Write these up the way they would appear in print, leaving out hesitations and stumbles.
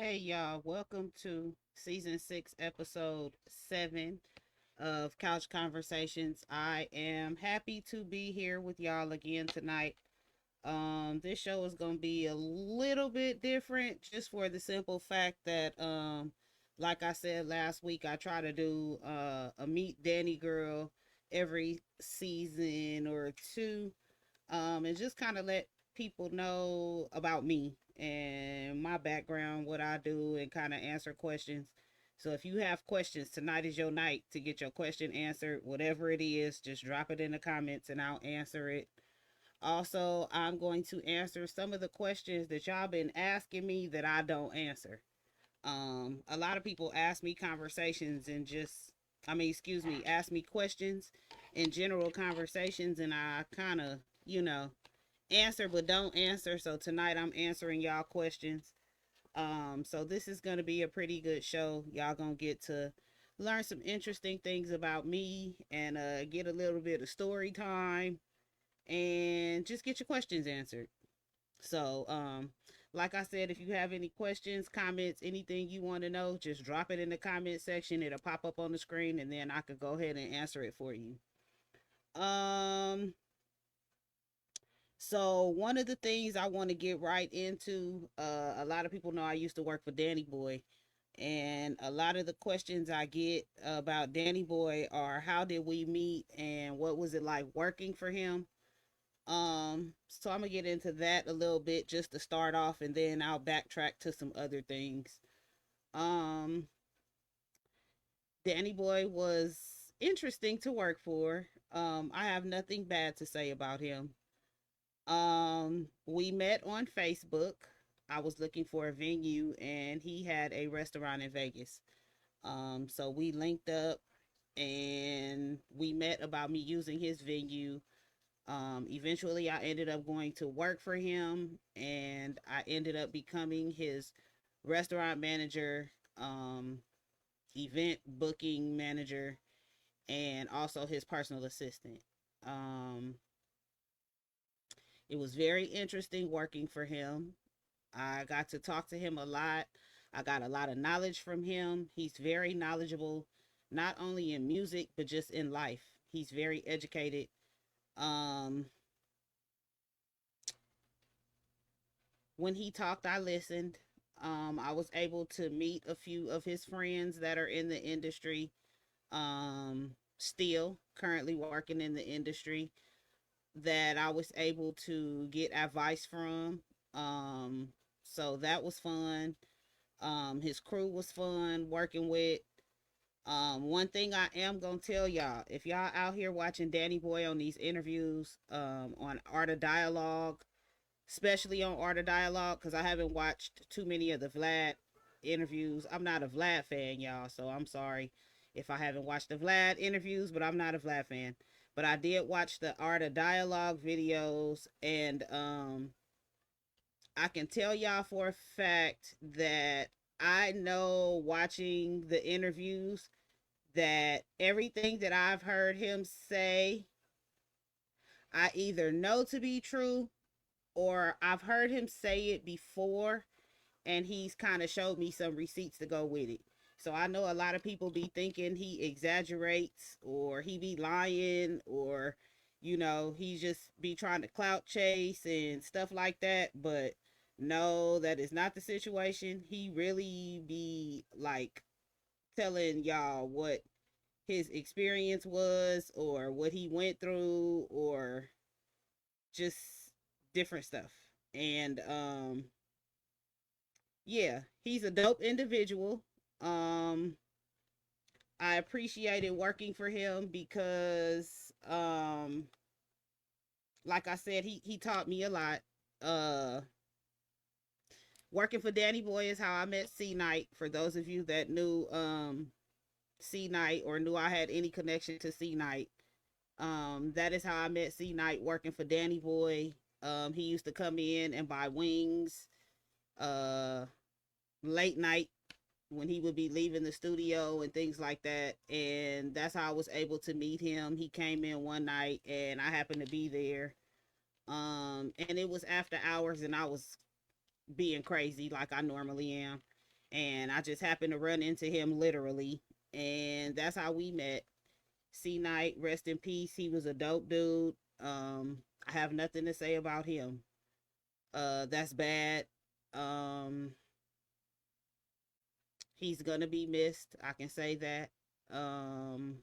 Hey y'all, welcome to season 6, episode 7 of Couch Conversations. I am happy to be here with y'all again tonight. This show is gonna be a little bit different just for the simple fact that like I said last week, I try to do a meet Danny girl every season or two. And just kind of let people know about me and my background, what I do, and kind of answer questions. So if you have questions, tonight is your night to get your question answered. Whatever it is, just drop it in the comments and I'll answer it. Also, I'm going to answer some of the questions that y'all been asking me that I don't answer. A lot of people ask me conversations and excuse me, ask me questions in general conversations, and I kind of, answer but don't answer. So tonight I'm answering y'all questions. So this is gonna be a pretty good show. Y'all gonna get to learn some interesting things about me and get a little bit of story time and just get your questions answered. So, like I said, if you have any questions, comments, anything you want to know, just drop it in the comment section. It'll pop up on the screen, and then I could go ahead and answer it for you. Um, so one of the things I want to get right into, a lot of people know I used to work for Danny Boy, and a lot of the questions I get about Danny Boy are how did we meet and what was it like working for him. So I'm gonna get into that a little bit just to start off, and then I'll backtrack to some other things. Um, Danny Boy was interesting to work for. I have nothing bad to say about him. We met on Facebook. I was looking for a venue, and he had a restaurant in Vegas. So we linked up, and we met about me using his venue. Eventually, I ended up going to work for him, and I ended up becoming his restaurant manager, event booking manager, and also his personal assistant. Um, it was very interesting working for him. I got to talk to him a lot. I got a lot of knowledge from him. He's very knowledgeable, not only in music, but just in life. He's very educated. Um, when he talked, I listened. I was able to meet a few of his friends that are in the industry, still currently working in the industry, that I was able to get advice from. Um, so that was fun. His crew was fun working with. One thing I am gonna tell y'all, if y'all out here watching Danny Boy on these interviews, on Art of Dialogue, especially on Art of Dialogue, because I haven't watched too many of the Vlad interviews. I'm not a Vlad fan, y'all, so I'm sorry if I haven't watched the Vlad interviews, but I'm not a Vlad fan. But I did watch the Art of Dialogue videos, and I can tell y'all for a fact that I know watching the interviews that everything that I've heard him say, I either know to be true or I've heard him say it before and he's kind of showed me some receipts to go with it. So I know a lot of people be thinking he exaggerates or he be lying or he just be trying to clout chase and stuff like that, but no, that is not the situation. He really be like telling y'all what his experience was or what he went through or just different stuff. And yeah, he's a dope individual. Um I appreciated working for him because like I said, he taught me a lot. Uh Working for Danny Boy is how I met C Night. For those of you that knew C Night or knew I had any connection to C Night, that is how I met C Night working for Danny Boy. He used to come in and buy wings uh late night when he would be leaving the studio and things like that. And that's how I was able to meet him. He came in one night and I happened to be there. And it was after hours and I was being crazy like I normally am. and I just happened to run into him literally, and that's how we met. C Knight, rest in peace. He was a dope dude. I have nothing to say about him. That's bad. Um, he's gonna be missed. I can say that. Um,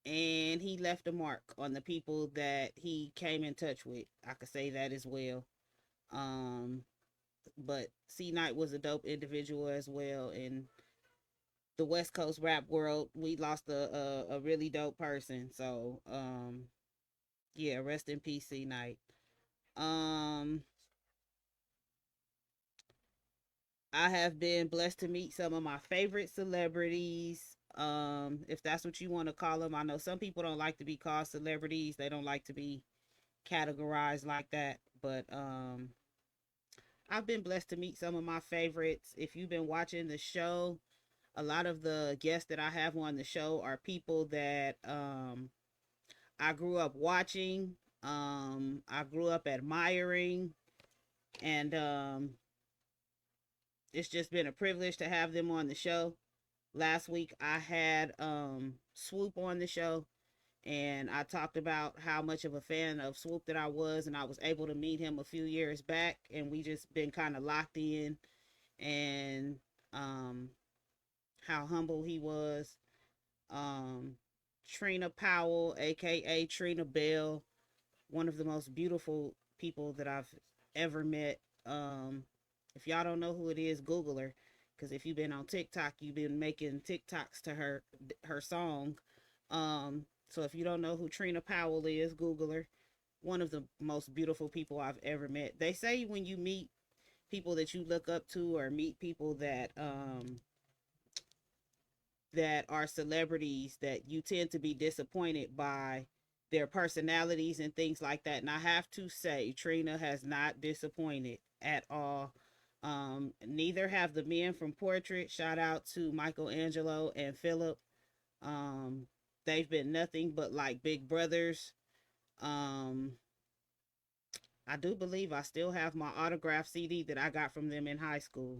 and he left a mark on the people that he came in touch with. I could say that as well. Um, but C Knight was a dope individual as well, and the West Coast rap world, we lost a really dope person. So yeah, rest in peace, C Knight. Um, I have been blessed to meet some of my favorite celebrities. If that's what you want to call them. I know some people don't like to be called celebrities. They don't like to be categorized like that. But I've been blessed to meet some of my favorites. If you've been watching the show, a lot of the guests that I have on the show are people that I grew up watching, I grew up admiring, and it's just been a privilege to have them on the show. Last week I had Swoop on the show, and I talked about how much of a fan of Swoop that I was, and I was able to meet him a few years back, and we just been kind of locked in, and um, how humble he was. Um, Trina Powell, aka Trina Bell, one of the most beautiful people that I've ever met. If y'all don't know who it is, Google her, because if you've been on TikTok, you've been making TikToks to her song. So if you don't know who Trina Powell is, Google her. One of the most beautiful people I've ever met. They say when you meet people that you look up to, or meet people that are celebrities, that you tend to be disappointed by their personalities and things like that. And I have to say, Trina has not disappointed at all. Neither have the men from Portrait. Shout out to Michelangelo and Philip. Um, they've been nothing but like big brothers. Um, I do believe I still have my autograph CD that I got from them in high school.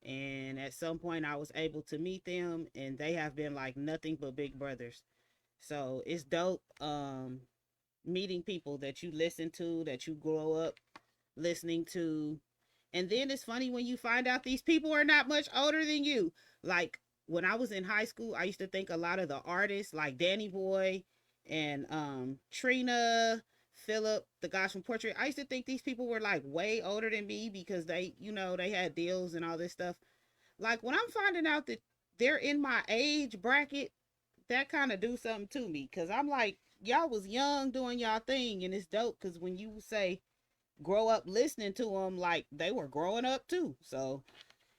And at some point, I was able to meet them, and they have been like nothing but big brothers. So it's dope meeting people that you listen to, that you grow up listening to. And then it's funny when you find out these people are not much older than you. Like when I was in high school, I used to think a lot of the artists like Danny Boy and Trina, Philip, the guys from Portrait, I used to think these people were like way older than me because they, they had deals and all this stuff. Like when I'm finding out that they're in my age bracket, that kind of do something to me, because I'm like, y'all was young doing y'all thing, and it's dope because when you say grow up listening to them, like they were growing up too. So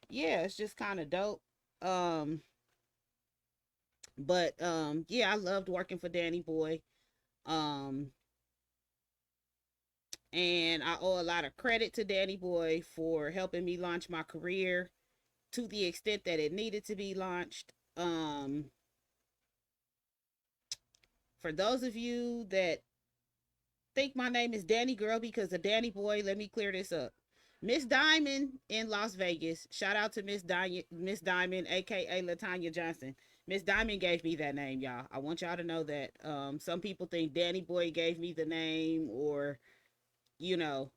yeah, it's just kind of dope. Um, but yeah, I loved working for Danny Boy. Um, and I owe a lot of credit to Danny Boy for helping me launch my career to the extent that it needed to be launched. For those of you that think my name is Danni Gyrl because of Danny Boy, let me clear this up. Miss Diamond in Las Vegas. Shout out to Miss Diamond, aka Latanya Johnson. Miss Diamond gave me that name, y'all. I want y'all to know that. Some people think Danny Boy gave me the name, or you know,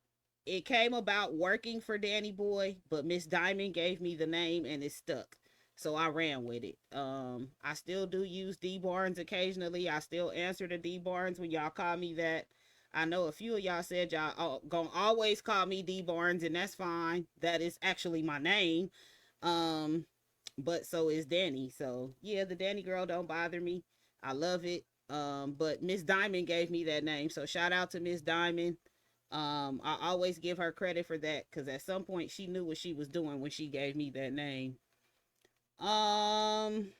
it came about working for Danny Boy, but Miss Diamond gave me the name and it stuck. So I ran with it. I still do use D Barnes occasionally. I still answer to D Barnes when y'all call me that. I know a few of y'all said y'all gonna always call me D Barnes, and that's fine. That is actually my name. Um, but so is Danny. So yeah, the Danny Gyrl don't bother me. I love it. But Miss Diamond gave me that name. So shout out to Miss Diamond. I always give her credit for that because at some point she knew what she was doing when she gave me that name. Um,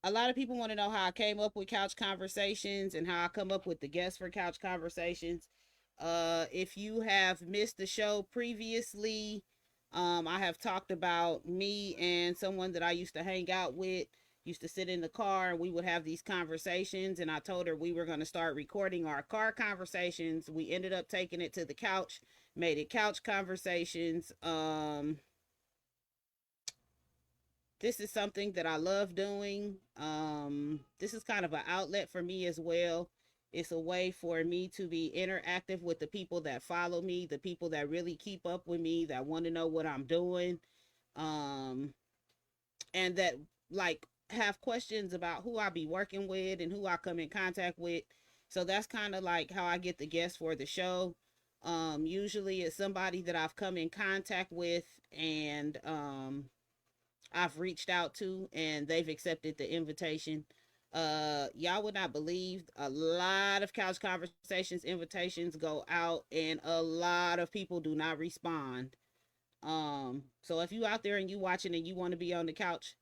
a lot of people want to know how I came up with Couch Conversations and how I come up with the guests for Couch Conversations. If you have missed the show previously, I have talked about me and someone that I used to hang out with. used to sit in the car and we would have these conversations. And I told her we were going to start recording our car conversations. We ended up taking it to the couch, made it couch conversations. This is something that I love doing. This is kind of an outlet for me as well. It's a way for me to be interactive with the people that follow me, the people that really keep up with me, that want to know what I'm doing, um, and that like have questions about who I be working with and who I come in contact with. So that's kind of like how I get the guests for the show. Usually it's somebody that I've come in contact with and I've reached out to and they've accepted the invitation. Y'all would not believe a lot of couch conversations invitations go out and a lot of people do not respond. So if you out there and you watching and you want to be on the couch,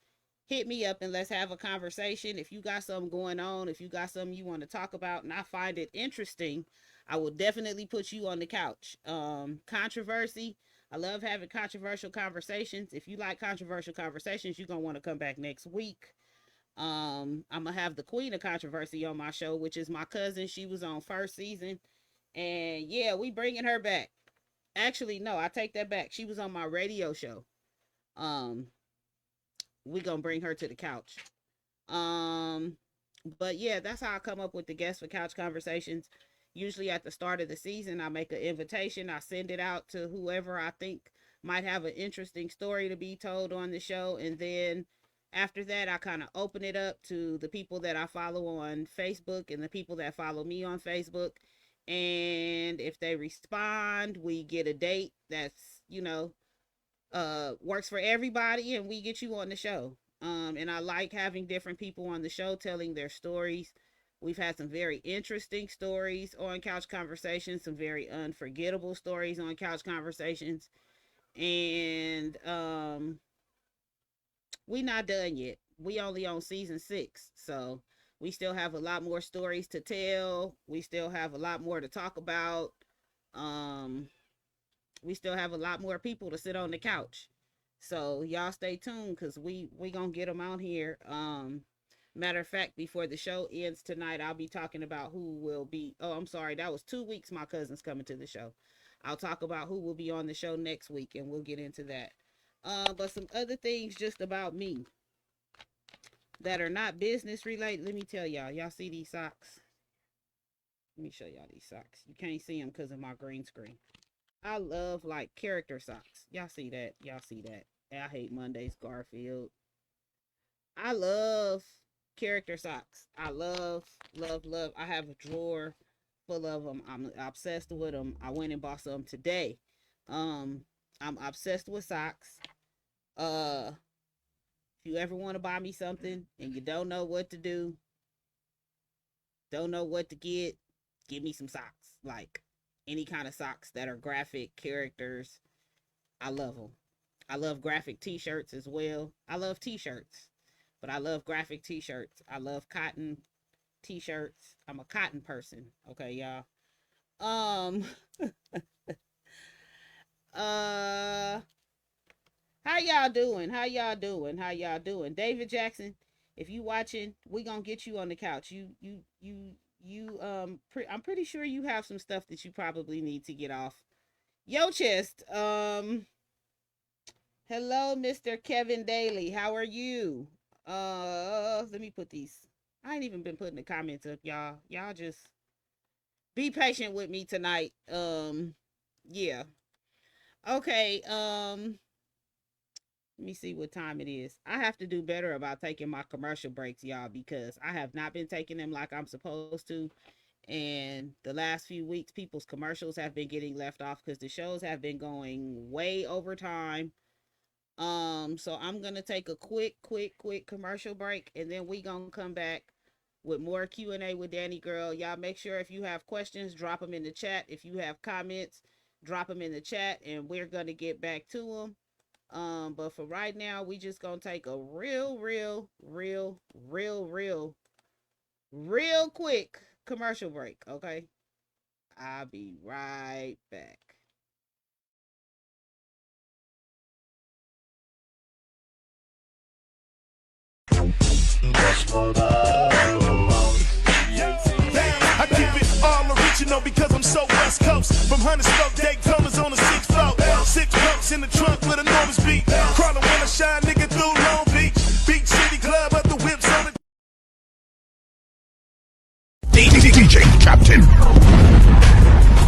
hit me up and let's have a conversation. If you got something going on, if you got something you want to talk about and I find it interesting, I will definitely put you on the couch. Controversy, I love having controversial conversations. If you like controversial conversations, you're going to want to come back next week. I'm going to have the queen of controversy on my show, which is my cousin. She was on first season. And yeah, we bringing her back. Actually, no, I take that back. She was on my radio show. Um, we going to bring her to the couch. Um, but yeah, that's how I come up with the guests for couch conversations. Usually at the start of the season, I make an invitation. I send it out to whoever I think might have an interesting story to be told on the show. And then after that, I kind of open it up to the people that I follow on Facebook and the people that follow me on Facebook. And if they respond, we get a date that's, works for everybody and we get you on the show. And I like having different people on the show telling their stories. We've had some very interesting stories on Couch Conversations, some very unforgettable stories on Couch Conversations. And we not done yet. We only on season 6. So we still have a lot more stories to tell. We still have a lot more to talk about. Um, we still have a lot more people to sit on the couch. So y'all stay tuned because we gonna get them out here. Matter of fact, before the show ends tonight, I'll be talking about who will be. Oh, I'm sorry, that was 2 weeks. My cousin's coming to the show. I'll talk about who will be on the show next week, and we'll get into that. But some other things just about me that are not business related. Let me tell y'all. Y'all see these socks? Let me show y'all these socks. You can't see them because of my green screen. I love like character socks. Y'all see that? Y'all see that? I hate Mondays, Garfield. I love character socks. I love, love, love. I have a drawer full of them. I'm obsessed with them. I went and bought some today. Um, I'm obsessed with socks. Uh, if you ever want to buy me something and you don't know what to do, don't know what to get, give me some socks. Like any kind of socks that are graphic characters. I love them. I love graphic t-shirts as well. I love t-shirts, but I love graphic t-shirts. I love cotton t-shirts. I'm a cotton person. Okay, y'all. Um uh how y'all doing? How y'all doing? How y'all doing? David Jackson, if you watching, we gonna get you on the couch. I'm pretty sure you have some stuff that you probably need to get off your chest. Hello, Mr. Kevin Daly. How are you? Let me put these. I ain't even been putting the comments up, y'all. Y'all just be patient with me tonight. Yeah. Okay. Let me see what time it is. I have to do better about taking my commercial breaks, y'all, because I have not been taking them like I'm supposed to. And the last few weeks, people's commercials have been getting left off because the shows have been going way over time. So I'm gonna take a quick commercial break, and then we gonna come back with more Q&A with Danni Gyrl. Y'all make sure if you have questions, drop them in the chat. If you have comments, drop them in the chat, and we're gonna get back to them. But for right now, we just gonna take a real quick commercial break. Okay, I'll be right back. I keep it all original because I'm so West Coast. From Huntersville, Daytona's on the 6th floor. 6 pumps in the trunk with enormous beat. Crawling when I shine, nigga, through Long Beach. Beach City Club, up the whips on the DJ Captain.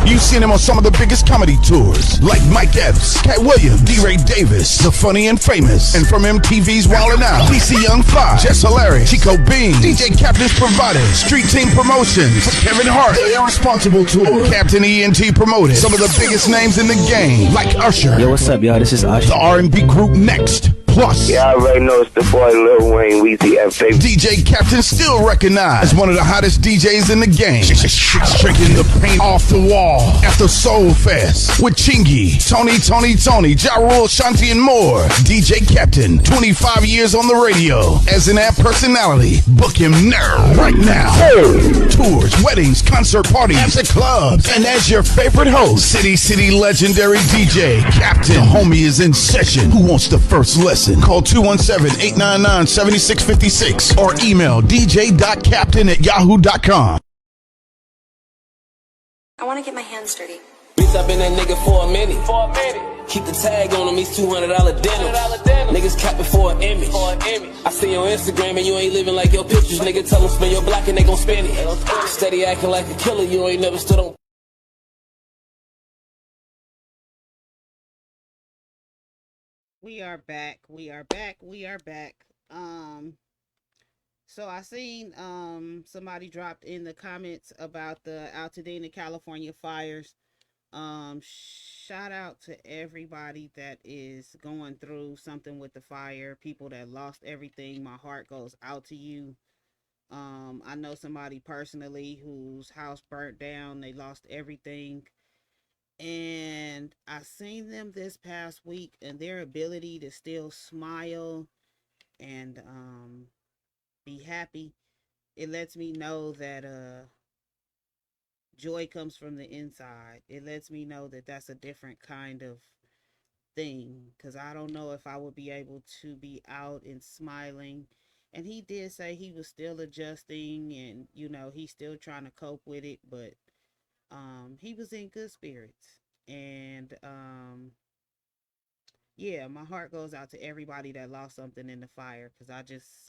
You've seen him on some of the biggest comedy tours, like Mike Epps, Cat Williams, D-Ray Davis, The Funny and Famous, and from MTV's Wildin' Out, DC Young Fly, Jess Hilarious, Chico Bean, DJ Captain's provided, Street Team Promotions, Kevin Hart, The Irresponsible Tour, Captain ENT promoted, some of the biggest names in the game, like Usher. Yo, what's up, y'all? This is Usher. The R&B group Next. Plus, yeah, I already know it's the boy Lil Wayne, Weezy F. Baby. DJ Captain still recognized as one of the hottest DJs in the game. Shaking the paint off the wall at the Soul Fest with Chingy, Tony, Ja Rule, Shanti, and more. DJ Captain, 25 years on the radio as an app personality. Book him now, right now. Tours, weddings, concert parties, at clubs, and as your favorite host, City legendary DJ Captain. The homie is in session. Who wants the first lesson? Call 217-899-7656 or email dj.captain@yahoo.com. I want to get my hands dirty. Bitch, I been that nigga for a minute. Keep the tag on him, he's $200 denim. Niggas capping for an image. I see your Instagram and you ain't living like your pictures. Nigga, tell them spend your block and they gon' spend it. Steady acting like a killer, you ain't never stood on. We are back. So I seen somebody dropped in the comments about the Altadena, California fires. Shout out to everybody that is going through something with the fire, people that lost everything. My heart goes out to you. I know somebody personally whose house burnt down, they lost everything. And I seen them this past week, and their ability to still smile and be happy, it lets me know that joy comes from the inside. It lets me know that that's a different kind of thing, because I don't know if I would be able to be out and smiling. And he did say he was still adjusting, and he's still trying to cope with it, but he was in good spirits. And yeah, my heart goes out to everybody that lost something in the fire, because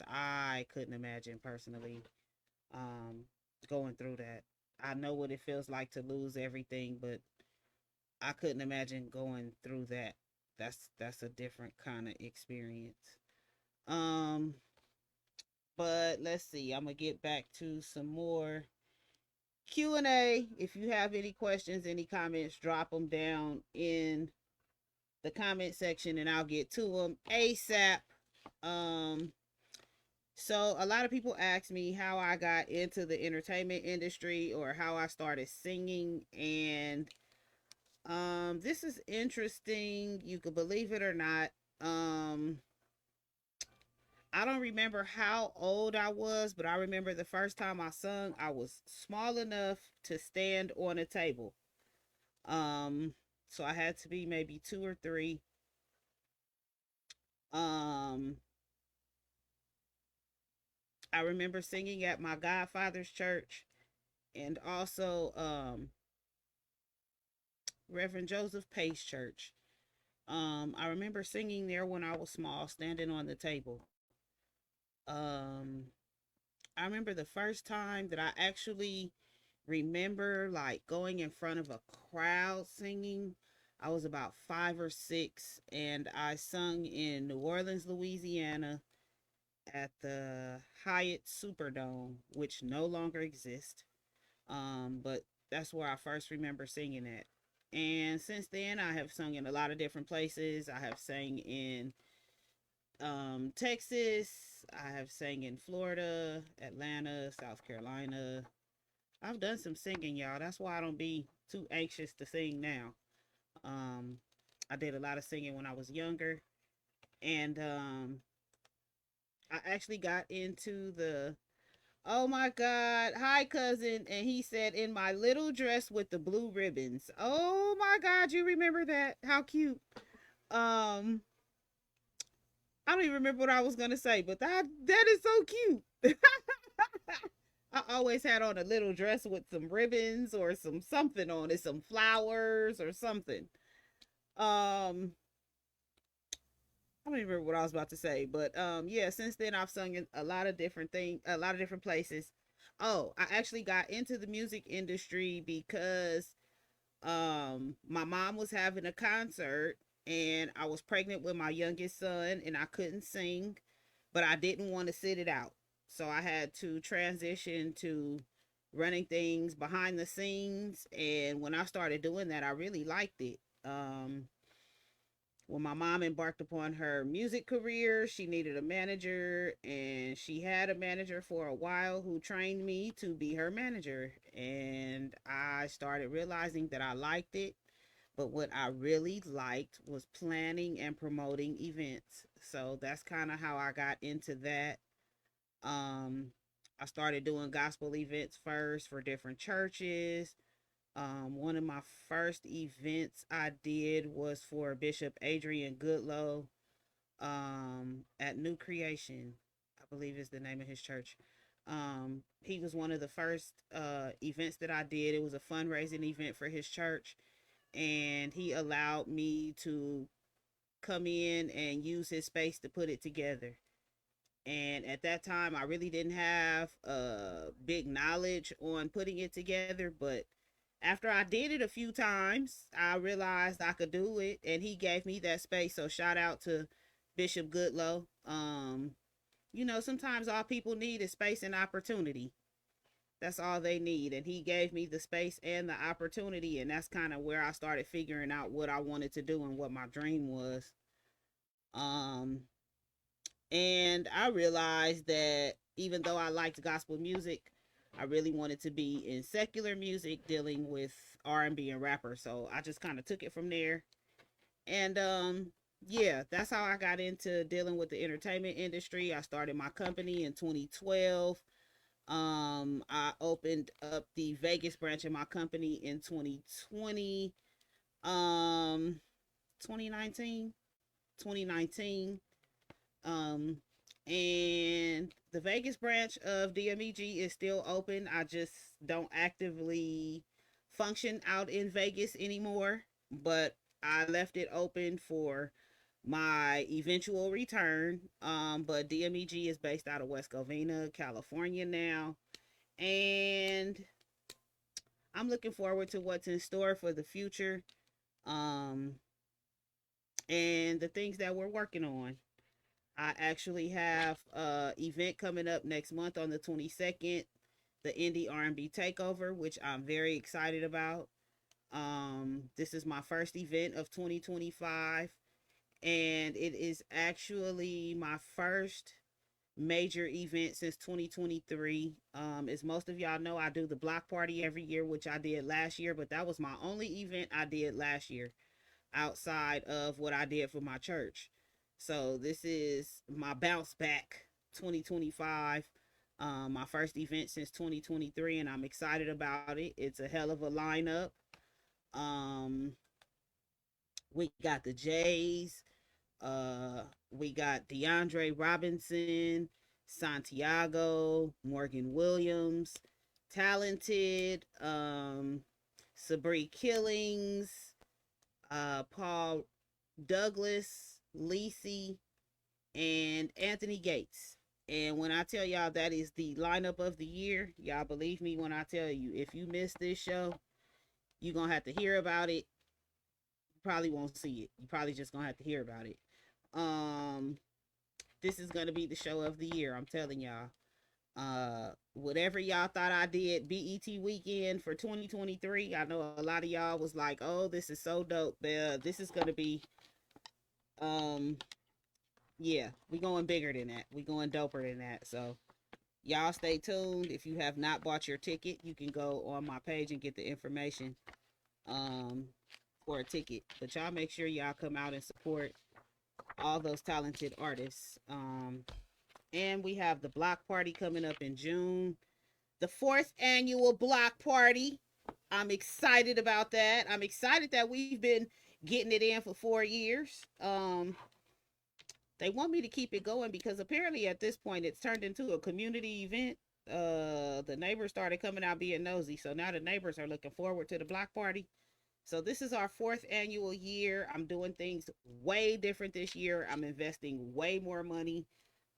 I couldn't imagine personally going through that. I know what it feels like to lose everything, but I couldn't imagine going through that. That's a different kind of experience. But let's see, I'm gonna get back to some more Q&A. If you have any questions, any comments, drop them down in the comment section and I'll get to them ASAP. So a lot of people ask me how I got into the entertainment industry or how I started singing, and this is interesting. You could believe it or not. I don't remember how old I was, but I remember the first time I sung, I was small enough to stand on a table. So I had to be maybe 2 or 3. I remember singing at my godfather's church, and also Reverend Joseph Pace Church. I remember singing there when I was small, standing on the table. I remember the first time that I actually remember like going in front of a crowd singing. I was about 5 or 6, and I sung in New Orleans, Louisiana at the Hyatt Superdome, which no longer exists. But that's where I first remember singing at. And since then, I have sung in a lot of different places. I have sang in Texas. I have sang in Florida, Atlanta, South Carolina. I've done some singing, y'all. That's why I don't be too anxious to sing now. I did a lot of singing when I was younger, and I actually got into the, oh my God, hi cousin, and he said, in my little dress with the blue ribbons. Oh my God, you remember that? How cute. I I don't even remember what I was gonna say, but that is so cute. I always had on a little dress with some ribbons or something on it, some flowers or something. I don't even remember what I was about to say, but yeah, since then I've sung in a lot of different things, a lot of different places. Oh, I actually got into the music industry because my mom was having a concert and I was pregnant with my youngest son and I couldn't sing, but I didn't want to sit it out. So I had to transition to running things behind the scenes, and when I started doing that, I really liked it. When my mom embarked upon her music career, she needed a manager, and she had a manager for a while who trained me to be her manager. And I started realizing that I liked it, but what I really liked was planning and promoting events. So that's kind of how I got into that. Um, I started doing gospel events first for different churches. One of my first events I did was for Bishop Adrian Goodlow at New Creation, I believe is the name of his church. He was one of the first events that I did. It was a fundraising event for his church, and he allowed me to come in and use his space to put it together. And at that time, I really didn't have big knowledge on putting it together, but after I did it a few times, I realized I could do it, and he gave me that space. So shout out to Bishop Goodlow. Sometimes all people need is space and opportunity. That's all they need, and he gave me the space and the opportunity, and that's kind of where I started figuring out what I wanted to do and what my dream was. Um, and I realized that even though I liked gospel music, I really wanted to be in secular music dealing with R&B and rappers. So I just kind of took it from there. And yeah, that's how I got into dealing with the entertainment industry. I started my company in 2012. I opened up the Vegas branch of my company in 2020. 2019. 2019. Um, and the Vegas branch of Dmeg is still open. I just don't actively function out in Vegas anymore, but I left it open for my eventual return. But Dmeg is based out of West Covina, California now, and I'm looking forward to what's in store for the future. Um, and the things that we're working on. I actually have a event coming up next month on the 22nd, the Indie R&B Takeover, which I'm very excited about. This is my first event of 2025, and it is actually my first major event since 2023. As most of y'all know, I do the block party every year, which I did last year, but that was my only event I did last year outside of what I did for my church. So this is my bounce back 2025. My first event since 2023, and I'm excited about it. It's a hell of a lineup. Um, we got the Jays. We got DeAndre Robinson, Santiago, Morgan Williams, Talented, Sabri Killings, Paul Douglas, Lacey, and Anthony Gates. And when I tell y'all that is the lineup of the year, y'all believe me when I tell you, if you miss this show, you're going to have to hear about it. You probably won't see it. You probably just going to have to hear about it. This is going to be the show of the year, I'm telling y'all. Whatever y'all thought I did BET weekend for 2023, I know a lot of y'all was like, oh, this is so dope. This is going to be yeah, we going bigger than that. We going doper than that. So y'all stay tuned. If you have not bought your ticket, you can go on my page and get the information for a ticket. But y'all make sure y'all come out and support all those talented artists. And we have the block party coming up in June, the 4th annual block party. I'm excited about that. I'm excited that we've been getting it in for 4 years. they want me to keep it going because apparently at this point it's turned into a community event. The neighbors started coming out being nosy, so now the neighbors are looking forward to the block party. So this is our fourth annual year. I'm doing things way different this year. I'm investing way more money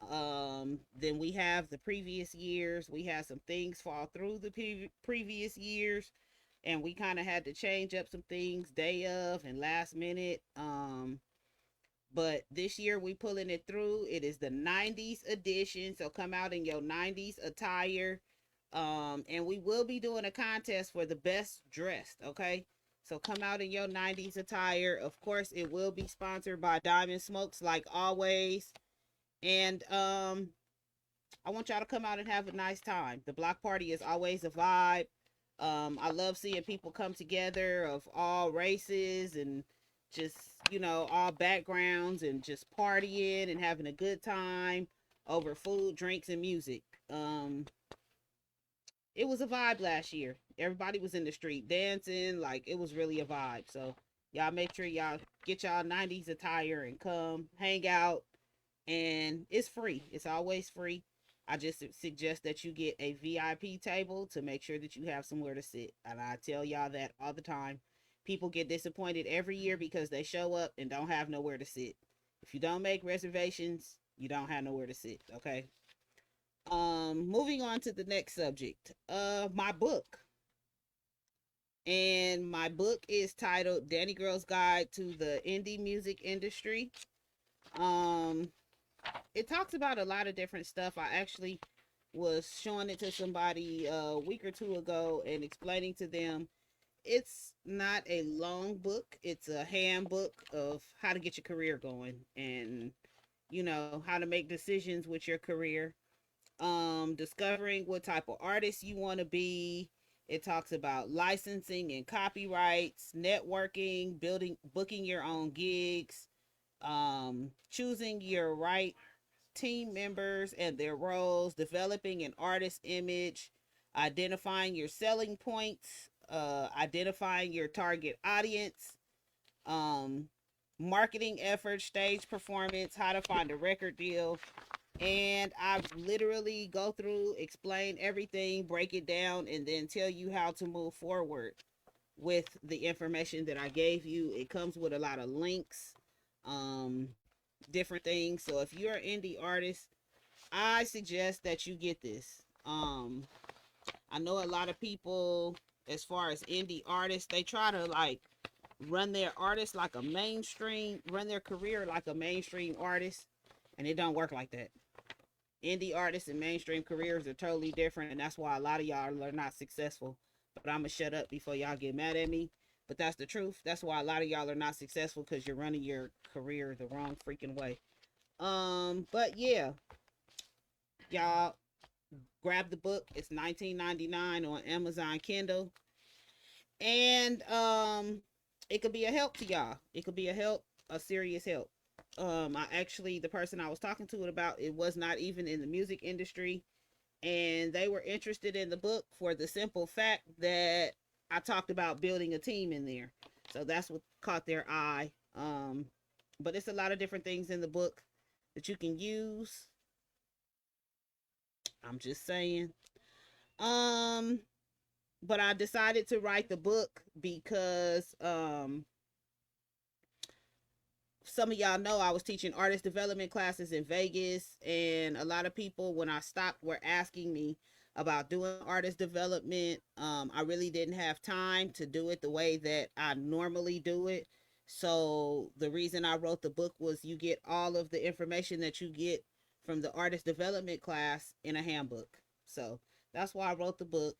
than we have the previous years. We had some things fall through the previous years, and we kind of had to change up some things day of and last minute. But this year we pulling it through. It is the 90s edition, so come out in your 90s attire. And we will be doing a contest for the best dressed, okay? So come out in your 90s attire. Of course, it will be sponsored by Diamond Smokes like always. And I want y'all to come out and have a nice time. The block party is always a vibe. I love seeing people come together of all races and just, you know, all backgrounds and just partying and having a good time over food, drinks, and music. It was a vibe last year. Everybody was in the street dancing. Like, it was really a vibe. So y'all make sure y'all get y'all 90s attire and come hang out. And it's free. It's always free. I just suggest that you get a VIP table to make sure that you have somewhere to sit. And I tell y'all that all the time. People get disappointed every year because they show up and don't have nowhere to sit. If you don't make reservations, you don't have nowhere to sit, okay? Moving on to the next subject. My book. And my book is titled Danni Gyrl's Guide to the Indie Music Industry. It talks about a lot of different stuff. I actually was showing it to somebody a week or two ago and explaining to them it's not a long book. It's a handbook of how to get your career going and, you know, how to make decisions with your career. Discovering what type of artist you want to be. It talks about licensing and copyrights, networking, booking your own gigs, choosing your right team members and their roles, developing an artist image, identifying your selling points, identifying your target audience, marketing efforts, stage performance, how to find a record deal. And I literally go through, explain everything, break it down, and then tell you how to move forward with the information that I gave you. It comes with a lot of links, different things. So if you're an indie artist, I suggest that you get this. I know a lot of people, as far as indie artists, they try to like run their artist like a mainstream, run their career like a mainstream artist, and it don't work like that. Indie artists and mainstream careers are totally different, and that's why a lot of y'all are not successful. But I'm gonna shut up before y'all get mad at me. But that's the truth. That's why a lot of y'all are not successful, because you're running your career the wrong freaking way. But yeah, y'all grab the book. It's $19.99 on Amazon Kindle, and it could be a help to y'all. It could be a help, a serious help. I actually, the person I was talking to it about, it was not even in the music industry, and they were interested in the book for the simple fact that I talked about building a team in there. So that's what caught their eye. But it's a lot of different things in the book that you can use. I'm just saying. But I decided to write the book because some of y'all know I was teaching artist development classes in Vegas, and a lot of people, when I stopped, were asking me about doing artist development. I really didn't have time to do it the way that I normally do it. So the reason I wrote the book was you get all of the information that you get from the artist development class in a handbook. So that's why I wrote the book.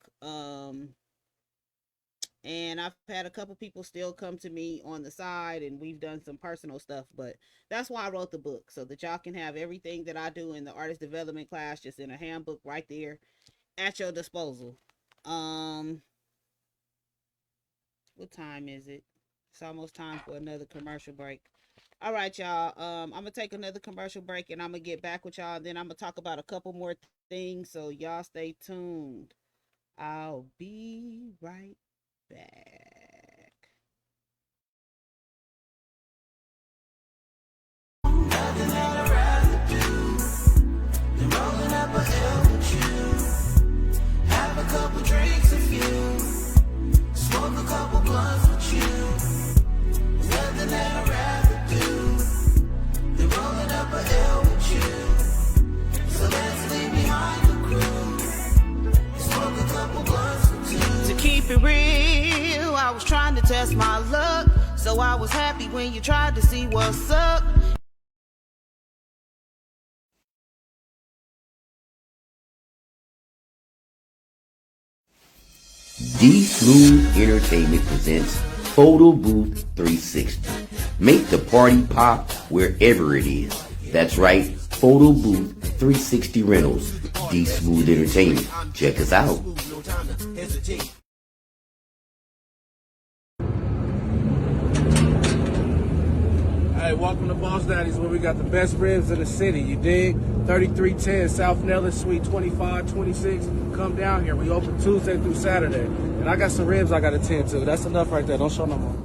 And I've had a couple people still come to me on the side, and we've done some personal stuff, but that's why I wrote the book, so that y'all can have everything that I do in the artist development class just in a handbook right there at your disposal. What time is it? It's almost time for another commercial break. All right, y'all. I'm gonna take another commercial break, and I'm gonna get back with y'all. Then I'm gonna talk about a couple more things, so y'all stay tuned. I'll be right back. Nothing that it real, I was trying to test my luck. So I was happy when you tried to see what's up. D Smooth Entertainment presents Photo Booth 360. Make the party pop wherever it is. That's right, Photo Booth 360 Rentals. D Smooth Entertainment. Check us out. Hey, welcome to Boss Daddy's, where we got the best ribs in the city. You dig? 3310 South Nellis, Suite 2526. Come down here. We open Tuesday through Saturday. And I got some ribs I got to tend to. That's enough right there. Don't show no more.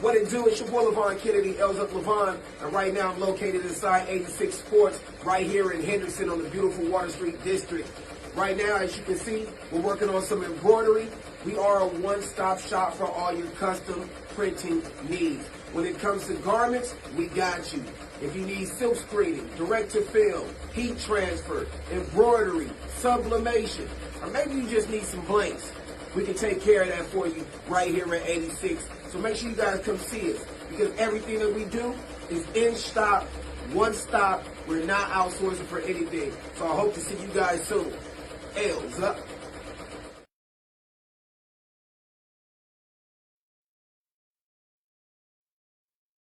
What it do? It's your boy LaVon Kennedy, L's up LaVon, and right now I'm located inside 86 Sports, right here in Henderson on the beautiful Water Street District. Right now, as you can see, we're working on some embroidery. We are a one-stop shop for all your custom printing needs. When it comes to garments, we got you. If you need silk screening, direct-to-film, heat transfer, embroidery, sublimation, or maybe you just need some blanks, we can take care of that for you right here at 86. So make sure you guys come see us, because everything that we do is in stock, one stop. We're not outsourcing for anything. So I hope to see you guys soon. L's up.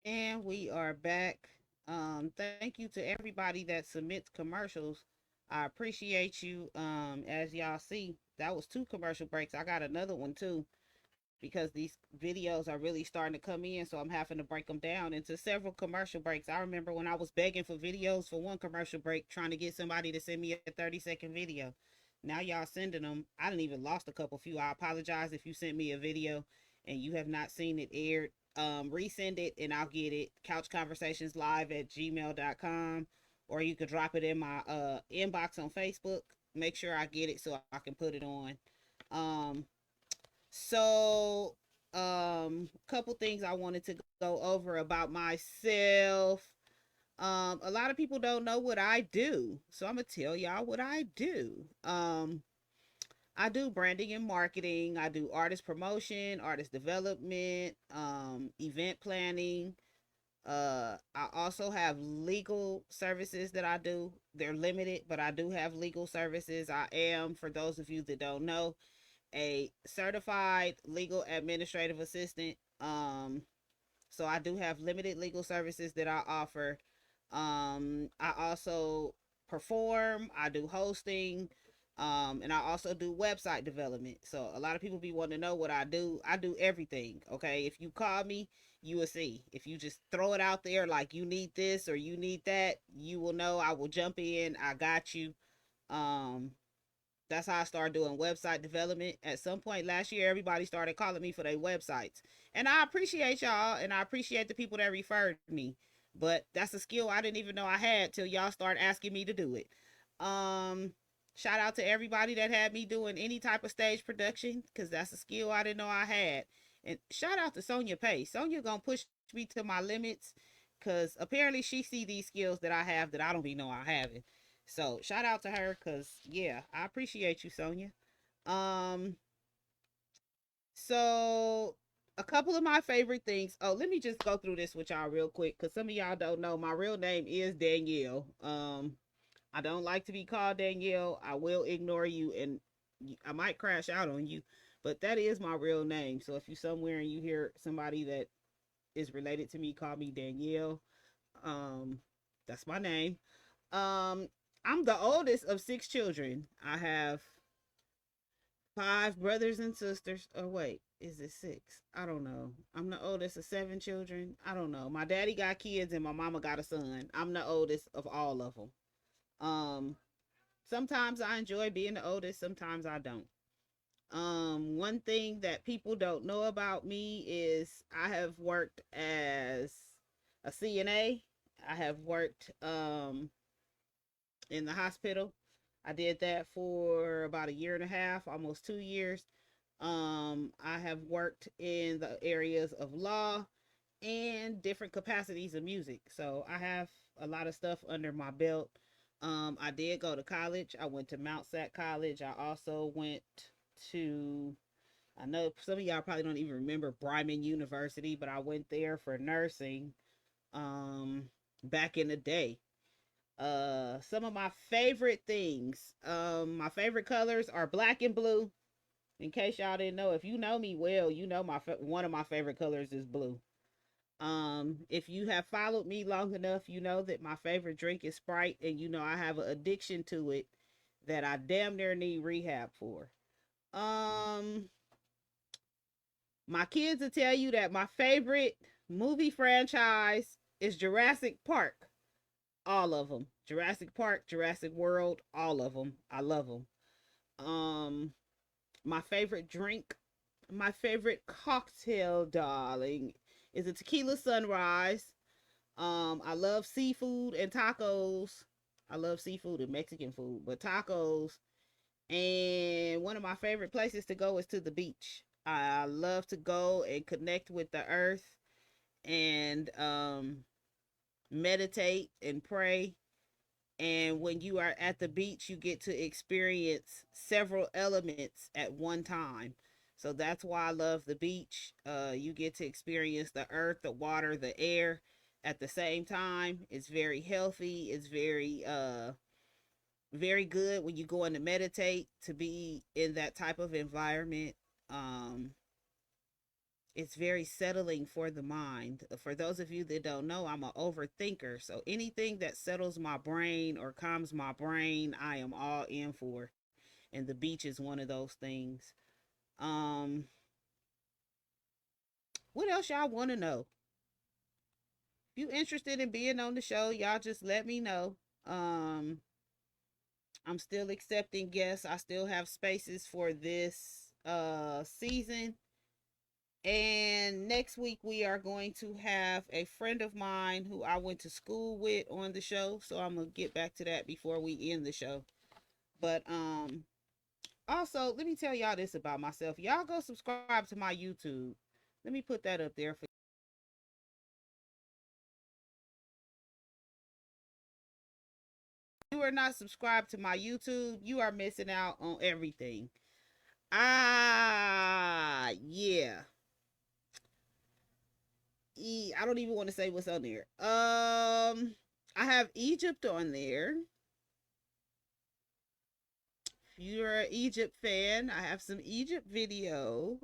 And we are back. Thank you to everybody that submits commercials. I appreciate you. As y'all see, that was 2 commercial breaks. I got another one too, because these videos are really starting to come in, so I'm having to break them down into several commercial breaks. I remember when I was begging for videos for one commercial break, trying to get somebody to send me a 30-second video. Now y'all sending them. I didn't even lost a few. I apologize if you sent me a video and you have not seen it aired. Resend it and I'll get it. couchconversationslive@gmail.com, or you could drop it in my inbox on Facebook. Make sure I get it so I can put it on. So couple things I wanted to go over about myself. A lot of people don't know what I do, so I'm gonna tell y'all what I do. I do branding and marketing. I do artist promotion, artist development, event planning. I also have legal services that I do. They're limited, but I do have legal services. I am, for those of you that don't know, a certified legal administrative assistant. So I do have limited legal services that I offer. I also perform, I do hosting, and I also do website development. So a lot of people be wanting to know what I do. I do everything. Okay. If you call me, you will see. If you just throw it out there like you need this or you need that, you will know. I will jump in. I got you. Um, that's how I started doing website development. At some point last year, everybody started calling me for their websites. And I appreciate y'all, and I appreciate the people that referred me. But that's a skill I didn't even know I had till y'all start asking me to do it. Um, Shout out to everybody that had me doing any type of stage production, because that's a skill I didn't know I had. And shout out to Sonia Pace. Sonia gonna push me to my limits, because apparently she see these skills that I have that I don't even know I have it. So shout out to her, because yeah, I appreciate you, Sonia. Um, so a couple of my favorite things. Oh, let me just go through this with y'all real quick, because some of y'all don't know my real name is Danielle. I don't like to be called Danielle. I will ignore you, and I might crash out on you, but that is my real name. So if you somewhere and you hear somebody that is related to me call me Danielle, um, that's my name. Um, I'm the oldest of 6 children. I have 5 brothers and sisters. Oh wait, is it 6? I don't know. I'm the oldest of 7 children. I don't know. My daddy got kids and my mama got a son. I'm the oldest of all of them. Um, Sometimes I enjoy being the oldest. Sometimes I don't. One thing that people don't know about me is I have worked as a CNA. I have worked in the hospital. I did that for about a year and a half, almost 2 years. I have worked in the areas of law and different capacities of music. So I have a lot of stuff under my belt. I did go to college. I went to Mount Sac College. I also went to, I know some of y'all probably don't even remember Bryman University, but I went there for nursing back in the day. Some of my favorite things, my favorite colors are black and blue. In case y'all didn't know, if you know me well, you know one of my favorite colors is blue. If you have followed me long enough, you know that my favorite drink is Sprite, and you know I have an addiction to it that I damn near need rehab for. Um, my kids will tell you that my favorite movie franchise is Jurassic Park. All of them. Jurassic Park, Jurassic World, all of them. I love them. Um, my favorite drink, my favorite cocktail, darling, is a tequila sunrise. I love seafood and tacos. I love seafood and Mexican food, but tacos. And one of my favorite places to go is to the beach. I love to go and connect with the earth and meditate and pray. And when you are at the beach, you get to experience several elements at one time. So that's why I love the beach. You get to experience the earth, the water, the air at the same time. It's very healthy. It's very good when you go in to meditate, to be in that type of environment. Um, it's very settling for the mind. For those of you that don't know, I'm an overthinker. So anything that settles my brain or calms my brain, I am all in for. And the beach is one of those things. Um, what else y'all want to know? If you interested in being on the show, y'all just let me know. I'm still accepting guests. I still have spaces for this season. And next week we are going to have a friend of mine who I went to school with on the show. So I'm gonna get back to that before we end the show. But also let me tell y'all this about myself. Y'all go subscribe to my YouTube. Let me put that up there for you are not subscribed to my YouTube, you are missing out on everything. Yeah. I don't even want to say what's on there. I have Egypt on there. If you're an Egypt fan, I have some Egypt video.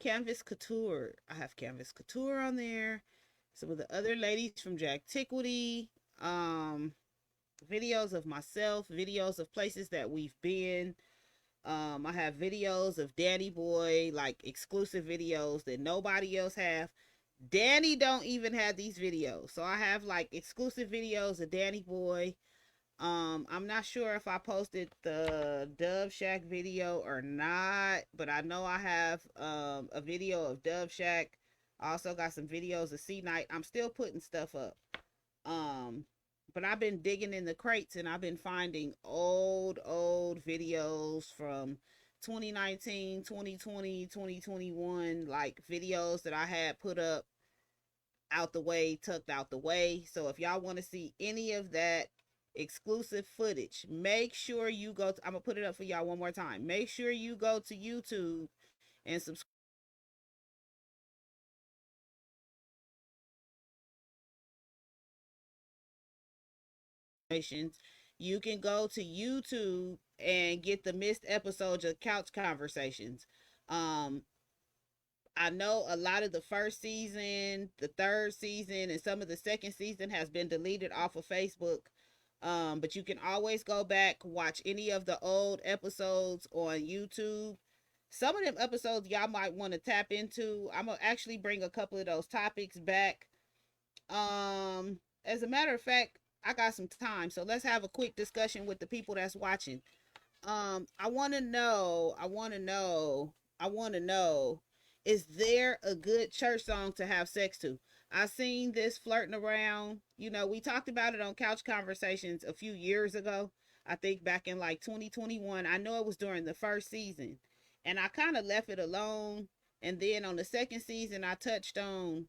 Canvas Couture. I have Canvas Couture on there. Some of the other ladies from Jacktiquity. Videos of myself, videos of places that we've been. I have videos of Danny Boy, like exclusive videos that nobody else have. Danny don't even have these videos. So I have like exclusive videos of Danny Boy. I'm not sure if I posted the Dove Shack video or not, but I know I have a video of Dove Shack. I also got some videos of C Night. I'm still putting stuff up. But I've been digging in the crates and I've been finding old videos from 2019, 2020, 2021, like videos that I had put up out the way, tucked out the way. So if y'all want to see any of that exclusive footage, make sure you go to, I'm gonna put it up for y'all one more time. Make sure you go to YouTube and subscribe. You can go to YouTube and get the missed episodes of Couch Conversations. Um, I know a lot of the first season, the third season, and some of the second season has been deleted off of Facebook. But you can always go back, watch any of the old episodes on YouTube. Some of them episodes y'all might want to tap into. I'm gonna actually bring a couple of those topics back. As a matter of fact, I got some time, so let's have a quick discussion with the people that's watching. I want to know. I want to know. Is there a good church song to have sex to? I seen this flirting around. You know, we talked about it on Couch Conversations a few years ago. I think back in like 2021. I know it was during the first season, and I kind of left it alone. And then on the second season, I touched on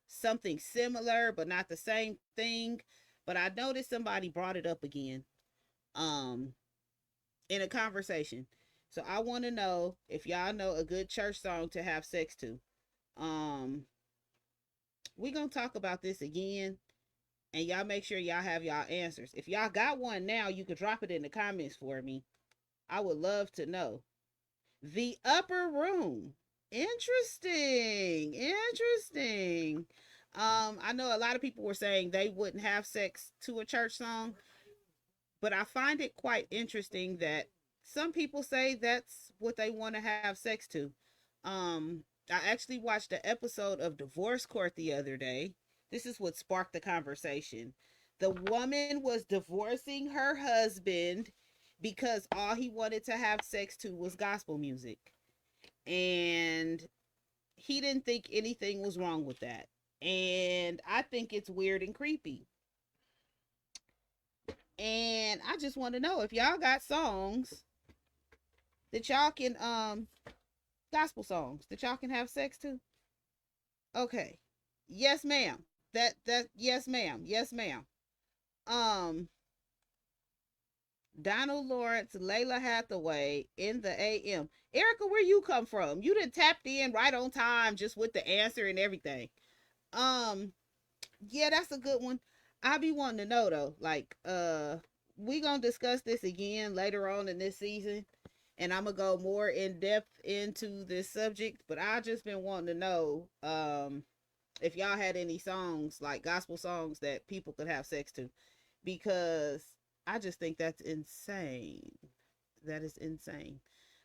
something similar, but not the same thing. But I noticed somebody brought it up again. Um, in a conversation. So I want to know if y'all know a good church song to have sex to. Um, we gonna talk about this again, and y'all make sure y'all have y'all answers. If y'all got one now, you could drop it in the comments for me. I would love to know. The Upper Room. Interesting. Interesting. I know a lot of people were saying they wouldn't have sex to a church song, but I find it quite interesting that some people say that's what they want to have sex to. I actually watched an episode of Divorce Court the other day. This is what sparked the conversation. The woman was divorcing her husband because all he wanted to have sex to was gospel music. And he didn't think anything was wrong with that. And I think it's weird and creepy. And I just want to know if y'all got songs that y'all can gospel songs that y'all can have sex to. Okay. Yes, ma'am. That yes, ma'am. Yes, ma'am. Um Donald Lawrence, Layla Hathaway in the AM. Erica, where you come from? You done tapped in right on time just with the answer and everything. Um yeah, that's a good one. I be wanting to know though, like, we gonna discuss this again later on in this season, and I'm gonna go more in depth into this subject. But I just been wanting to know, if y'all had any songs like gospel songs that people could have sex to, because I just think that's insane. That is insane.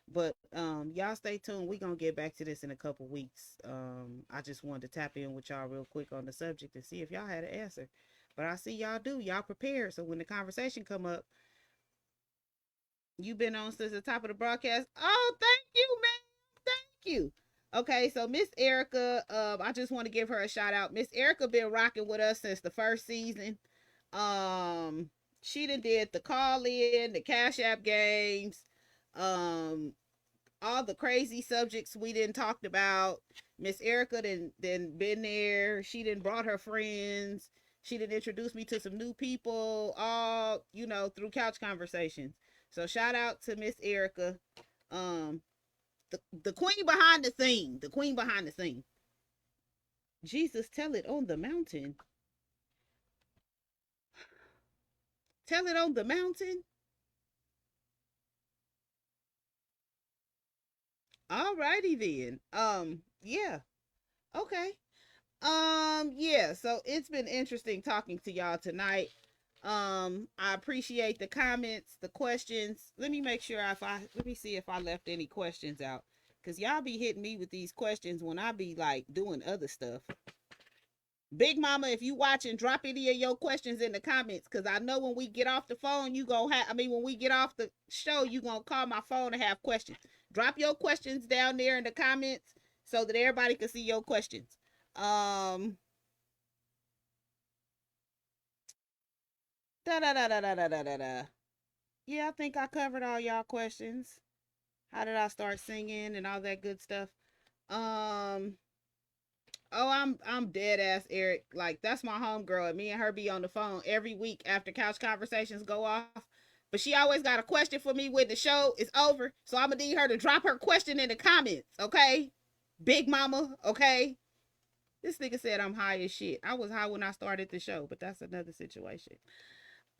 But y'all stay tuned. We gonna get back to this in a couple weeks. I just wanted to tap in with y'all real quick on the subject and see if y'all had an answer. But I see y'all do. Y'all prepared. So when the conversation come up, you been on since the top of the broadcast. Oh, thank you, man. Thank you. Okay, so Miss Erica, I just want to give her a shout out. Miss Erica been rocking with us since the first season. She done did the call in, the Cash App games, um, all the crazy subjects we didn't talked about. Miss Erica then been there. She didn't brought her friends. She didn't introduce me to some new people, all, through couch conversations. So shout out to Miss Erica. Um, the queen behind the scene. The queen behind the scene. Jesus, tell it on the mountain. Tell it on the mountain. Alrighty then. Yeah. Okay. Yeah, so it's been interesting talking to y'all tonight. I appreciate the comments, the questions. Let me make sure let me see if I left any questions out. Cause y'all be hitting me with these questions when I be like doing other stuff. Big Mama, if you watching, drop any of your questions in the comments. Cause I know when we get off the phone, when we get off the show, you gonna call my phone and have questions. Drop your questions down there in the comments so that everybody can see your questions. Da da da da da da da da. Yeah, I think I covered all y'all questions. How did I start singing and all that good stuff? Oh, I'm dead ass Eric. Like, that's my homegirl, and me and her be on the phone every week after couch conversations go off. But she always got a question for me when the show is over. So I'm gonna need her to drop her question in the comments, okay? Big Mama, okay? This nigga said I'm high as shit. I was high when I started the show, but that's another situation.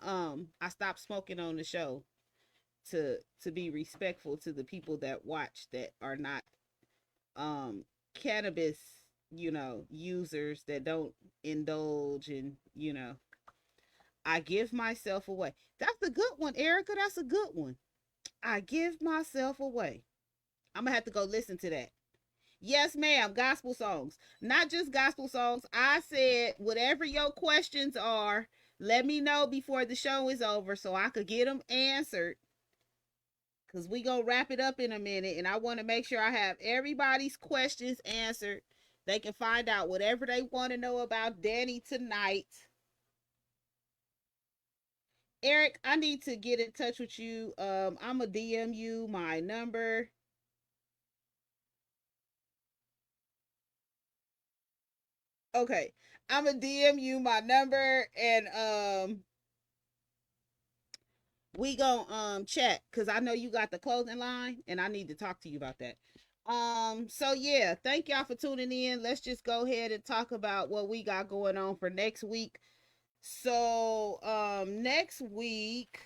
I stopped smoking on the show to be respectful to the people that watch that are not cannabis, users that don't indulge in, I give myself away. That's a good one, Erica. That's a good one. I give myself away. I'm gonna have to go listen to that. Yes, ma'am. Gospel songs. Not just gospel songs. I said whatever your questions are, let me know before the show is over so I could get them answered. because we gonna wrap it up in a minute, and I want to make sure I have everybody's questions answered. They can find out whatever they want to know about Danni tonight. Eric, I need to get in touch with you. I'm gonna DM you my number. Okay, I'm gonna DM you my number, and we gonna chat, because I know you got the clothing line, and I need to talk to you about that. So yeah, thank y'all for tuning in. Let's just go ahead and talk about what we got going on for next week. So next week,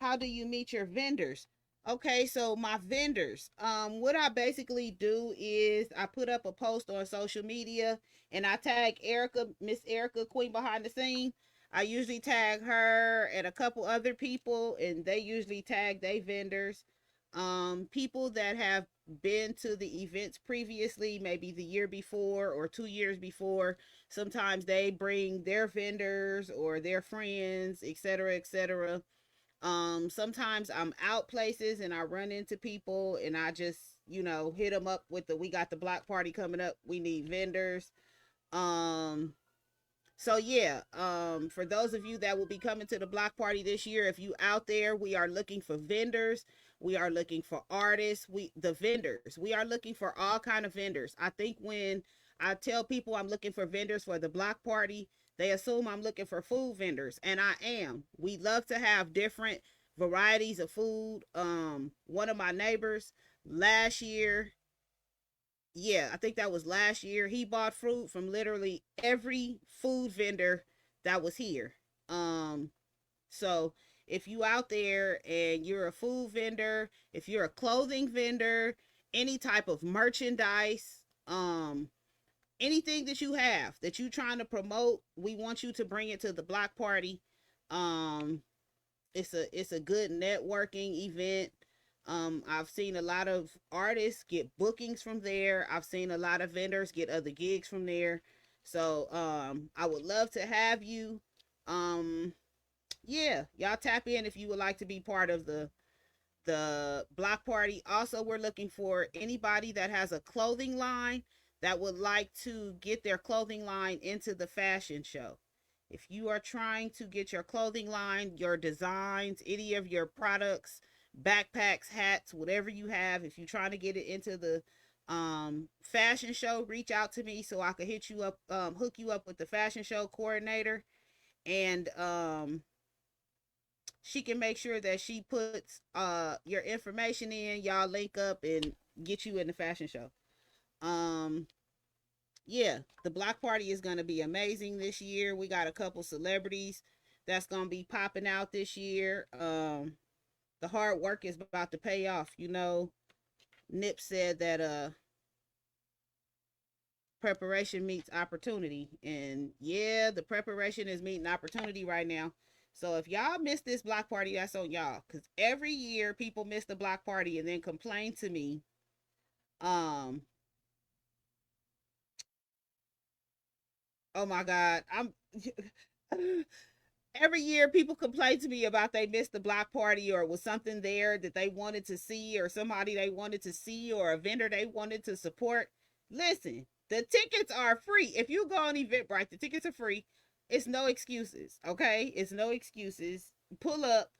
how do you meet your vendors? Okay, so my vendors, what I basically do is I put up a post on social media, and I tag Erica, Miss Erica, Queen Behind the Scene. I usually tag her and a couple other people, and they usually tag they vendors. People that have been to the events previously, maybe the year before or 2 years before, sometimes they bring their vendors or their friends, etc., etc. Sometimes I'm out places and I run into people, and I just, hit them up with we got the block party coming up, we need vendors. So yeah, for those of you that will be coming to the block party this year, if you out there, we are looking for vendors. We are looking for artists. The vendors. We are looking for all kind of vendors. I think when I tell people I'm looking for vendors for the block party, they assume I'm looking for food vendors, and I am. We love to have different varieties of food. One of my neighbors last year, yeah, I think that was last year, he bought fruit from literally every food vendor that was here. So if you out there and you're a food vendor, if you're a clothing vendor, any type of merchandise, anything that you have that you trying to promote, we want you to bring it to the block party. Um, it's a good networking event. I've seen a lot of artists get bookings from there. I've seen a lot of vendors get other gigs from there. So I would love to have you. Yeah, y'all tap in if you would like to be part of the block party. Also, we're looking for anybody that has a clothing line that would like to get their clothing line into the fashion show. If you are trying to get your clothing line, your designs, any of your products, backpacks, hats, whatever you have, if you're trying to get it into the fashion show, reach out to me so I could hit you up, hook you up with the fashion show coordinator, and she can make sure that she puts your information in, y'all link up and get you in the fashion show. Yeah, the block party is going to be amazing this year. We got a couple celebrities that's going to be popping out this year. The hard work is about to pay off. Nip said that preparation meets opportunity, and yeah, the preparation is meeting opportunity right now. So if y'all missed this block party, that's on y'all, because every year people miss the block party and then complain to me. Oh my God, I'm every year people complain to me about they missed the block party, or was something there that they wanted to see, or somebody they wanted to see, or a vendor they wanted to support. Listen, the tickets are free. If you go on Eventbrite, the tickets are free. It's no excuses, okay? It's no excuses. Pull up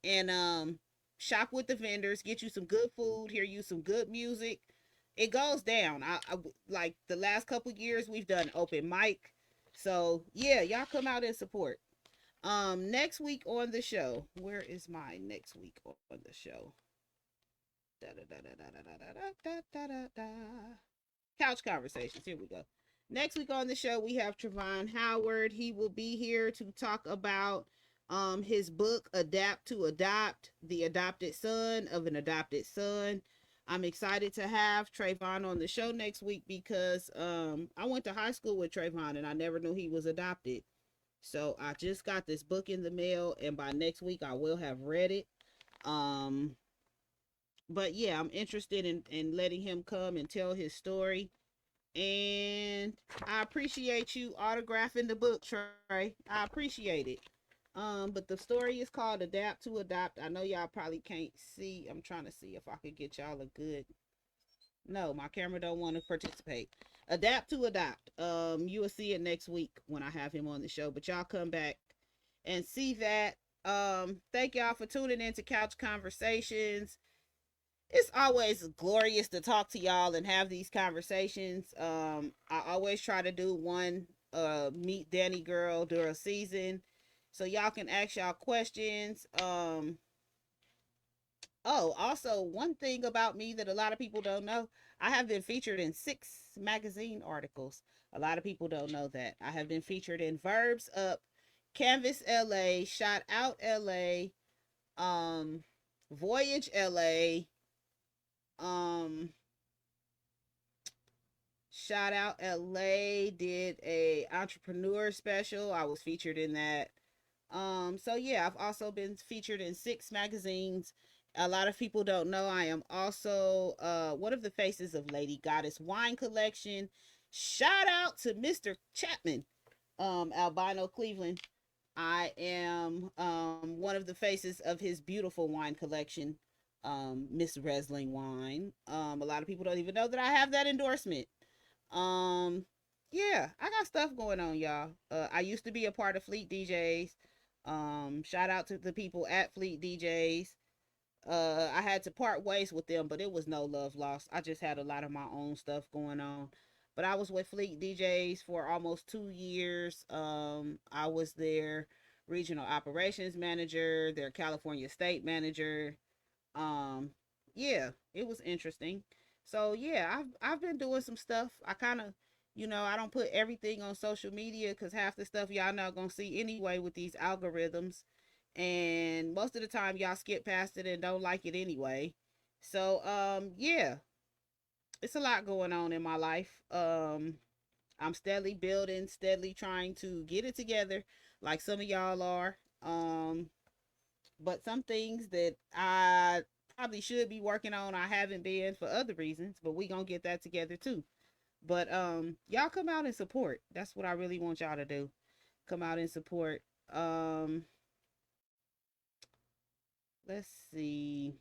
and shop with the vendors, get you some good food, hear you some good music. It goes down. I like the last couple years we've done open mic. So yeah, y'all come out and support. Next week on the show, where is my next week on the show? Da, da, da, da, da, da, da, da, da, da. Couch conversations. Here we go. Next week on the show, we have Trevon Howard. He will be here to talk about his book, Adapt to Adopt, The Adopted Son of an Adopted Son. I'm excited to have Trayvon on the show next week because I went to high school with Trayvon and I never knew he was adopted. So I just got this book in the mail, and by next week I will have read it. But yeah, I'm interested in letting him come and tell his story. And I appreciate you autographing the book, Trey. I appreciate it. But the story is called Adapt to Adopt. I know y'all probably can't see. I'm trying to see if I could get y'all a good. No, my camera don't want to participate. Adapt to Adopt. You will see it next week when I have him on the show. But y'all come back and see that. Thank y'all for tuning in to Couch Conversations. It's always glorious to talk to y'all and have these conversations. I always try to do one meet Danni Gyrl during a season, so y'all can ask y'all questions. Oh, also one thing about me that a lot of people don't know, I have been featured in 6 magazine articles. A lot of people don't know that. I have been featured in Verbs Up, Canvas LA, Shot Out LA, Voyage LA, um Shout Out LA did a entrepreneur special. I was featured in that. So yeah, I've also been featured in 6 magazines. A lot of people don't know I am also one of the faces of Lady Goddess Wine Collection. Shout out to Mr. Chapman, Albino Cleveland. I am one of the faces of his beautiful wine collection, Miss Resling Wine. A lot of people don't even know that I have that endorsement. Um, yeah, I got stuff going on, y'all. I used to be a part of Fleet DJs. Shout out to the people at Fleet DJs. I had to part ways with them, but it was no love lost. I just had a lot of my own stuff going on. But I was with Fleet DJs for almost 2 years. I was their regional operations manager, their California state manager. Um, yeah, it was interesting. So yeah, I've been doing some stuff. I kind of, I don't put everything on social media because half the stuff y'all not gonna see anyway with these algorithms, and most of the time y'all skip past it and don't like it anyway. So yeah, it's a lot going on in my life. I'm steadily building, steadily trying to get it together, like some of y'all are. But some things that I probably should be working on, I haven't been for other reasons, but we gonna get that together too. But y'all come out and support. That's what I really want y'all to do. Come out and support. Let's see.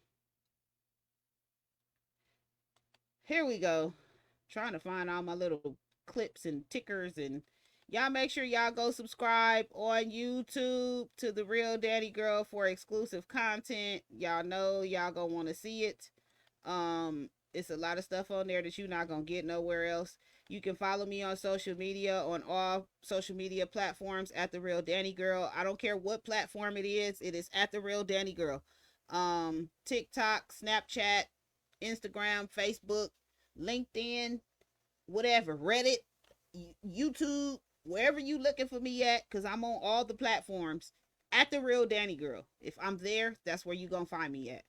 Here we go. Trying to find all my little clips and tickers, and y'all make sure y'all go subscribe on YouTube to The Real Danni Gyrl for exclusive content. Y'all know y'all gonna want to see it. It's a lot of stuff on there that you're not gonna get nowhere else. You can follow me on social media, on all social media platforms at The Real Danni Gyrl. I don't care what platform it is at The Real Danni Gyrl. TikTok, Snapchat, Instagram, Facebook, LinkedIn, whatever, Reddit, YouTube, wherever you looking for me at, because I'm on all the platforms at The Real Danni Gyrl. If I'm there, that's where you gonna find me at.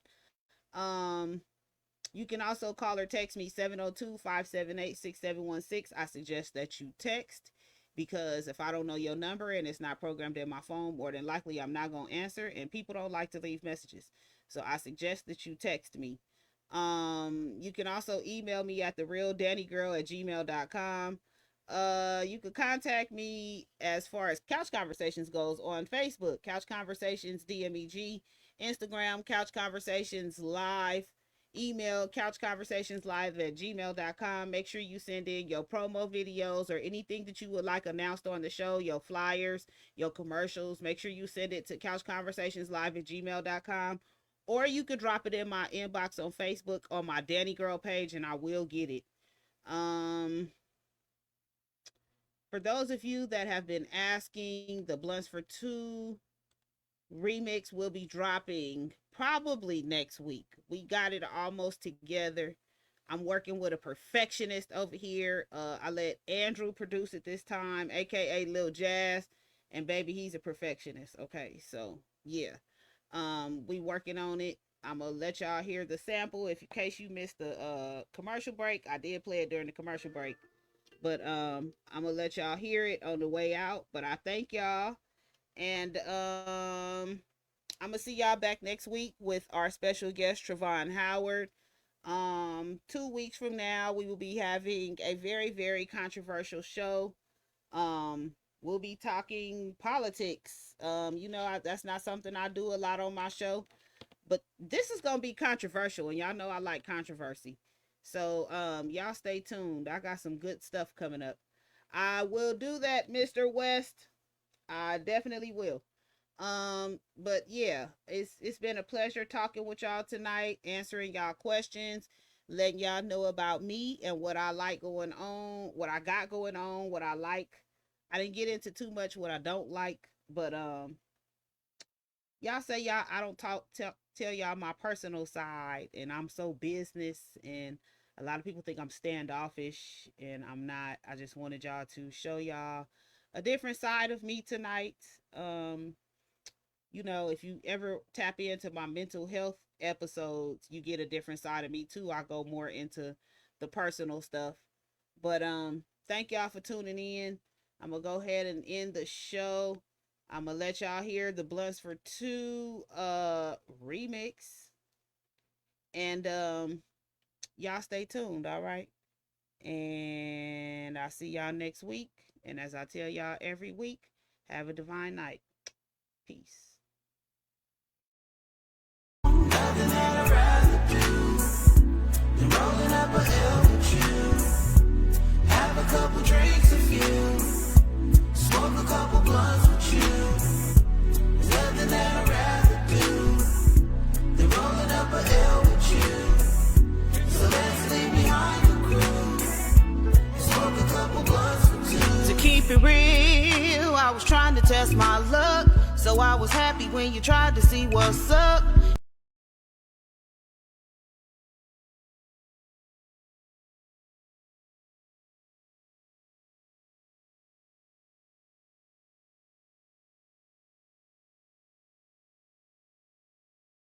You can also call or text me 702-578-6716. I suggest that you text, because if I don't know your number and it's not programmed in my phone, more than likely I'm not going to answer, and people don't like to leave messages. So I suggest that you text me. You can also email me at therealdannigirl@gmail.com. You can contact me as far as Couch Conversations goes on Facebook, Couch Conversations DMEG, Instagram, Couch Conversations Live, email couchconversationslive@gmail.com. Make sure you send in your promo videos or anything that you would like announced on the show, your flyers, your commercials. Make sure you send it to couchconversationslive@gmail.com, or you could drop it in my inbox on Facebook on my Danni Gyrl page, and I will get it. For those of you that have been asking, the Blunts for Two remix will be dropping probably next week. We got it almost together. I'm working with a perfectionist over here. I let Andrew produce it this time, aka Lil Jazz, and baby, he's a perfectionist. Okay, so yeah, we working on it. I'm gonna let y'all hear the sample in case you missed the commercial break. I did play it during the commercial break, but I'm gonna let y'all hear it on the way out. But I thank y'all, and I'm gonna see y'all back next week with our special guest Trevon Howard. 2 weeks from now we will be having a very, very controversial show. we'll be talking politics. That's not something I do a lot on my show, but this is gonna be controversial, and y'all know I like controversy. So y'all stay tuned. I got some good stuff coming up. I will do that, Mr. West. I definitely will. But yeah, it's been a pleasure talking with y'all tonight, answering y'all questions, letting y'all know about me and what I like going on, what I got going on, what I like. I didn't get into too much what I don't like, but y'all say y'all I don't tell y'all my personal side, and I'm so business, and a lot of people think I'm standoffish, and I'm not. I just wanted y'all to show y'all a different side of me tonight. If you ever tap into my mental health episodes, you get a different side of me too. I go more into the personal stuff. But thank y'all for tuning in. I'm gonna go ahead and end the show. I'm gonna let y'all hear the Blunts for Two remix. And y'all stay tuned, all right? And I'll see y'all next week. And as I tell y'all every week, have a divine night. Peace. Nothing that I'd rather do than rolling up a L with you. Have a couple drinks with you. Smoke a couple blunts with you. There's nothing that I'd rather do than rolling up a L with you. So let's leave behind the crew. Smoke a couple blunts with you. To keep it real, I was trying to test my luck. So I was happy when you tried to see what's up.